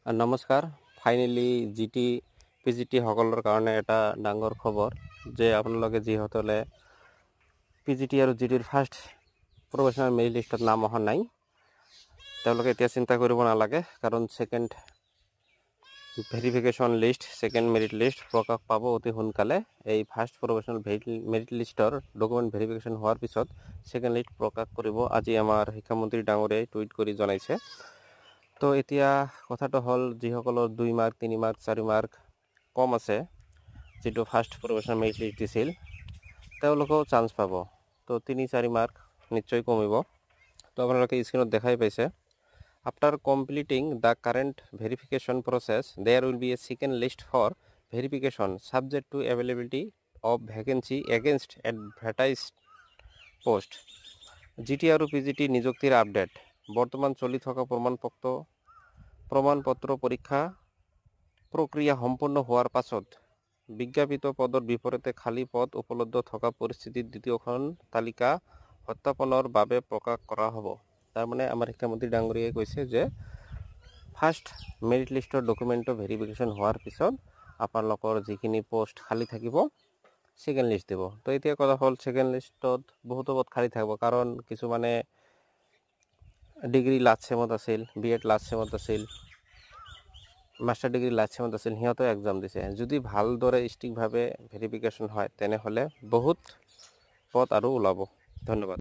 নমস্কাৰ। Finally GT PGT সকলৰ কাৰণে এটা ডাঙৰ খবৰ যে আপোনালোকে যিসকলে পিজিটি আৰু জিটিৰ ফাৰ্ষ্ট প্ৰফেশ্যনেল মেৰিট লিষ্টত নাম অহা নাই তেওঁলোকে এতিয়া চিন্তা কৰিব নালাগে, কাৰণ second verification list, second merit list প্ৰকাশ পাব অতি সোনকালে। এই ফাৰ্ষ্ট প্ৰফেশ্যনেল মেৰিট লিষ্টৰ ডকুমেণ্ট ভেৰিফিকেশ্যন হোৱাৰ পিছত সেকেন্ড লিষ্ট প্ৰকাশ কৰিব, আজি আমাৰ শিক্ষামন্ত্ৰী ডাঙৰীয়াই টুইট কৰি জনাইছে। তো এতিয়া কথাটো হ'ল, যিসকলৰ 2 মাৰ্ক 3 মাৰ্ক 4 মাৰ্ক কম আছে, যেটো ফাৰ্ষ্ট প্ৰফেশ্যনেল মেৰিট লিষ্ট দিছিল, তেওঁলোকেও চান্স পাব। তো 3-4 মাৰ্ক নিশ্চয় কমিব। তো আপোনালোকে স্ক্ৰীনত দেখাই পাইছে। After completing the current verification process, there will be a second list for verification subject to availability of vacancy against advertised post. GT আৰু PGT নিযুক্তিৰ আপডেট। বৰ্তমান চলি থকা প্ৰমাণপত্ৰ পৰীক্ষা প্ৰক্ৰিয়া সম্পূৰ্ণ হোৱাৰ পাছত বিজ্ঞাপিত পদৰ বিপৰীতে খালী পদ উপলব্ধ থকা পৰিস্থিতিত দ্বিতীয়খন তালিকা সত্যাপনৰ বাবে প্ৰকাশ কৰা হ'ব। তাৰমানে আমাৰ শিক্ষামন্ত্ৰী ডাঙৰীয়াই কৈছে যে ফাৰ্ষ্ট মেৰিট লিষ্টৰ ডকুমেণ্টৰ ভেৰিফিকেশ্যন হোৱাৰ পিছত আপোনালোকৰ যিখিনি পোষ্ট খালী থাকিব সেকেন্ড লিষ্ট দিব। তো এতিয়া কথা হ'ল, সেকেন্ড লিষ্টত বহুতো পদ খালী থাকিব, কাৰণ কিছুমানে ডিগ্ৰী লাষ্ট চেমত আছিল, BEd লাষ্ট চেমত আছিল, মাষ্টাৰ ডিগ্ৰী লাষ্ট চেমত আছিল, সিহঁতেও এক্সাম দিছে। যদি ভালদৰে ষ্ট্ৰিক্টভাৱে ভেৰিফিকেশ্যন হয় তেনেহ'লে বহুত পদ আৰু ওলাব। ধন্যবাদ।